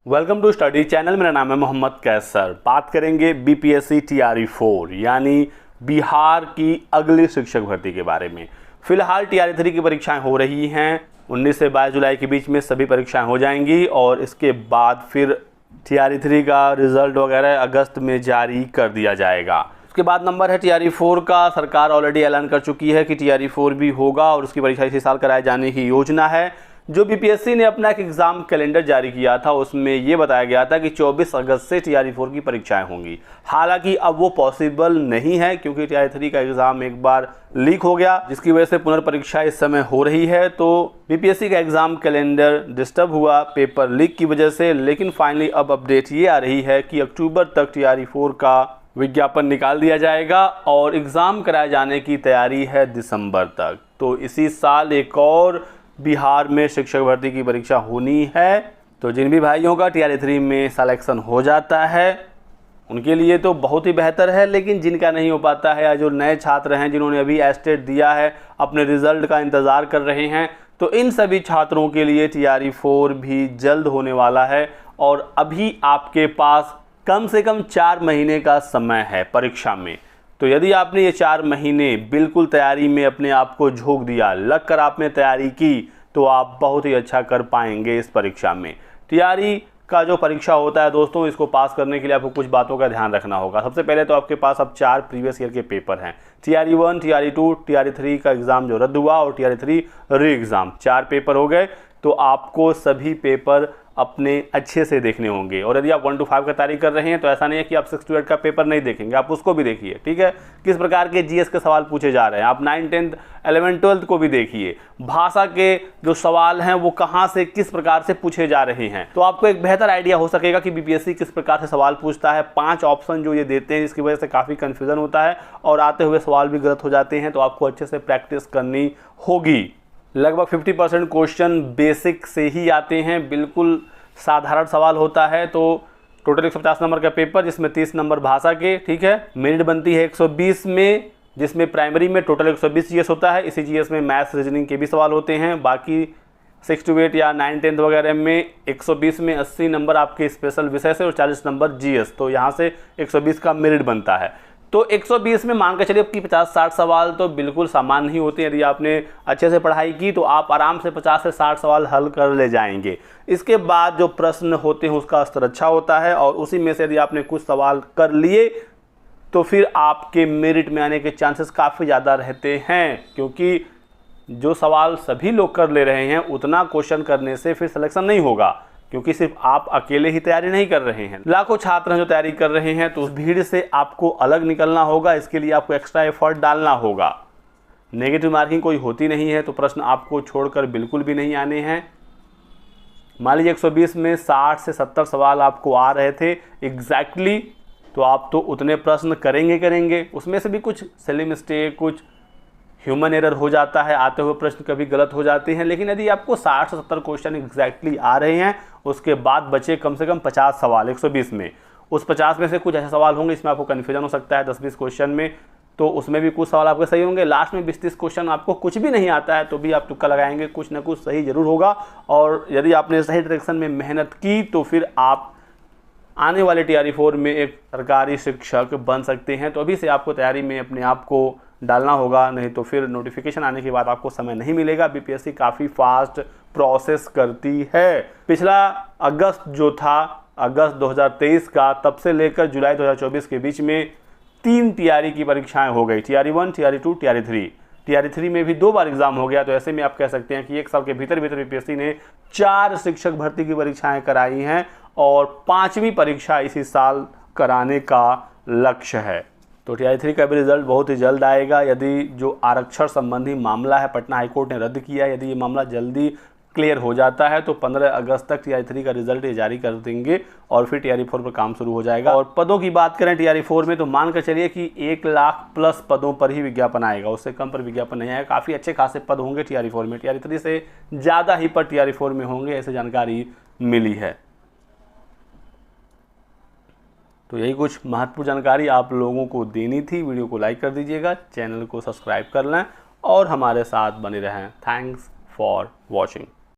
Welcome to study channel. मेरा नाम है मोहम्मद कैसर। बात करेंगे बीपीएससी टीआरई 4 यानी बिहार की अगली शिक्षक भर्ती के बारे में। फिलहाल टीआरई 3 की परीक्षाएं हो रही हैं। 19 से 22 जुलाई के बीच में सभी परीक्षाएं हो जाएंगी और इसके बाद फिर टीआरई 3 का रिजल्ट वगैरह अगस्त में जारी कर दिया जाएगा। उसके बाद नंबर है टीआरई 4 का। सरकार ऑलरेडी ऐलान कर चुकी है कि टीआरई 4 भी होगा और उसकी परीक्षा इसी साल कराए जाने की योजना है। जो बीपीएससी ने अपना एक एग्ज़ाम कैलेंडर जारी किया था उसमें ये बताया गया था कि 24 अगस्त से टीआरई 4 की परीक्षाएं होंगी। हालांकि अब वो पॉसिबल नहीं है क्योंकि टीआरई 3 का एग्ज़ाम एक बार लीक हो गया, जिसकी वजह से पुनर्परीक्षा इस समय हो रही है। तो बीपीएससी का एग्ज़ाम कैलेंडर डिस्टर्ब हुआ पेपर लीक की वजह से, लेकिन फाइनली अब अपडेट ये आ रही है कि अक्टूबर तक टीआरई 4 का विज्ञापन निकाल दिया जाएगा और एग्ज़ाम कराए जाने की तैयारी है दिसंबर तक। तो इसी साल एक और बिहार में शिक्षक भर्ती की परीक्षा होनी है। तो जिन भी भाइयों का टीआरई 3 में सिलेक्शन हो जाता है उनके लिए तो बहुत ही बेहतर है, लेकिन जिनका नहीं हो पाता है या जो नए छात्र हैं जिन्होंने अभी एस्टेट दिया है, अपने रिजल्ट का इंतज़ार कर रहे हैं, तो इन सभी छात्रों के लिए टीआरई 4 भी जल्द होने वाला है। और अभी आपके पास कम से कम 4 महीने का समय है परीक्षा में। तो यदि आपने ये 4 महीने बिल्कुल तैयारी में अपने आप को झोंक दिया, लग कर आपने तैयारी की, तो आप बहुत ही अच्छा कर पाएंगे इस परीक्षा में। टीआरई का जो परीक्षा होता है दोस्तों, इसको पास करने के लिए आपको कुछ बातों का ध्यान रखना होगा। सबसे पहले तो आपके पास अब 4 प्रीवियस ईयर के पेपर हैं। टीआरई 1, टीआरई 2, टीआरई 3 का एग्ज़ाम जो रद्द हुआ और टीआरई 3 री एग्ज़ाम, 4 पेपर हो गए। तो आपको सभी पेपर अपने अच्छे से देखने होंगे। और यदि आप 1 to 5 का तैयारी कर रहे हैं तो ऐसा नहीं है कि आप 6 to 8 का पेपर नहीं देखेंगे, आप उसको भी देखिए, ठीक है। किस प्रकार के जीएस के सवाल पूछे जा रहे हैं, आप 9, 10, 11, 12 को भी देखिए। भाषा के जो सवाल हैं वो कहाँ से किस प्रकार से पूछे जा रहे हैं, तो आपको एक बेहतर आइडिया हो सकेगा कि बीपीएससी किस प्रकार से सवाल पूछता है। 5 ऑप्शन जो ये देते हैं, जिसकी वजह से काफ़ी कन्फ्यूजन होता है और आते हुए सवाल भी गलत हो जाते हैं। तो आपको अच्छे से प्रैक्टिस करनी होगी। लगभग 50% क्वेश्चन बेसिक से ही आते हैं, बिल्कुल साधारण सवाल होता है। तो टोटल 150 नंबर का पेपर, जिसमें 30 नंबर भाषा के, ठीक है। मेरिट बनती है 120 में, जिसमें प्राइमरी में टोटल 120 जीएस होता है। इसी जीएस में मैथ्स रीजनिंग के भी सवाल होते हैं। बाकी 6 to 8 या 9, 10 वगैरह में 120 में 80 नंबर आपके स्पेशल विषय से और 40 नंबर जीएस। तो यहाँ से 120 का मेरिट बनता है। तो 120 में मान के चलिए कि 50-60 सवाल तो बिल्कुल सामान्य नहीं होते। यदि आपने अच्छे से पढ़ाई की तो आप आराम से 50 से 60 सवाल हल कर ले जाएंगे। इसके बाद जो प्रश्न होते हैं उसका स्तर अच्छा होता है और उसी में से यदि आपने कुछ सवाल कर लिए तो फिर आपके मेरिट में आने के चांसेस काफ़ी ज़्यादा रहते हैं, क्योंकि जो सवाल सभी लोग कर ले रहे हैं उतना क्वेश्चन करने से फिर सिलेक्शन नहीं होगा, क्योंकि सिर्फ आप अकेले ही तैयारी नहीं कर रहे हैं, लाखों छात्र हैं जो तैयारी कर रहे हैं। तो उस भीड़ से आपको अलग निकलना होगा। इसके लिए आपको एक्स्ट्रा एफर्ट डालना होगा। नेगेटिव मार्किंग कोई होती नहीं है, तो प्रश्न आपको छोड़कर बिल्कुल भी नहीं आने हैं। मान लीजिए 120 में 60 से 70 सवाल आपको आ रहे थे एग्जैक्टली, तो आप तो उतने प्रश्न करेंगे। उसमें से भी कुछ सिली मिस्टेक, कुछ ह्यूमन एरर हो जाता है, आते हुए प्रश्न कभी गलत हो जाते हैं। लेकिन यदि आपको 60 से 70 क्वेश्चन एग्जैक्टली आ रहे हैं, उसके बाद बचे कम से कम 50 सवाल 120 में, उस 50 में से कुछ ऐसे सवाल होंगे इसमें आपको कन्फ्यूजन हो सकता है 10-20 क्वेश्चन में, तो उसमें भी कुछ सवाल आपके सही होंगे। लास्ट में 20-30 क्वेश्चन आपको कुछ भी नहीं आता है तो भी आप तुक्का लगाएंगे, कुछ ना कुछ सही जरूर होगा। और यदि आपने सही डायरेक्शन में मेहनत की तो फिर आप आने वाले टीआरई 4 में एक सरकारी शिक्षक बन सकते हैं। तो अभी से आपको तैयारी में अपने आप को डालना होगा, नहीं तो फिर नोटिफिकेशन आने के बाद आपको समय नहीं मिलेगा। बीपीएससी काफ़ी फास्ट प्रोसेस करती है। पिछला अगस्त जो था, अगस्त 2023 का, तब से लेकर जुलाई 2024 के बीच में 3 टीआरई की परीक्षाएं हो गई। TRE 1, TRE 2, TRE 3। टीआरई 3 में भी 2 बार एग्जाम हो गया। तो ऐसे में आप कह सकते हैं कि 1 साल के भीतर बीपीएससी ने 4 शिक्षक भर्ती की परीक्षाएं कराई हैं और 5वीं परीक्षा इसी साल कराने का लक्ष्य है। तो टीआरई 3 का भी रिजल्ट बहुत ही जल्द आएगा। यदि जो आरक्षण संबंधी मामला है पटना हाईकोर्ट ने रद्द किया है, यदि ये मामला जल्दी क्लियर हो जाता है तो 15 अगस्त तक टीआरई 3 का रिजल्ट ये जारी कर देंगे और फिर टीआरई 4 पर काम शुरू हो जाएगा। और पदों की बात करें टीआरई 4 में तो मान कर चलिए कि 1 लाख प्लस पदों पर ही विज्ञापन आएगा, उससे कम पर विज्ञापन नहीं आएगा। काफ़ी अच्छे खासे पद होंगे टीआरई 4 में। टीआरई 3 से ज़्यादा ही पद टीआरई 4 में होंगे, ऐसे जानकारी मिली है। तो यही कुछ महत्वपूर्ण जानकारी आप लोगों को देनी थी। वीडियो को लाइक कर दीजिएगा, चैनल को सब्सक्राइब कर लें और हमारे साथ बने रहें। Thanks for watching.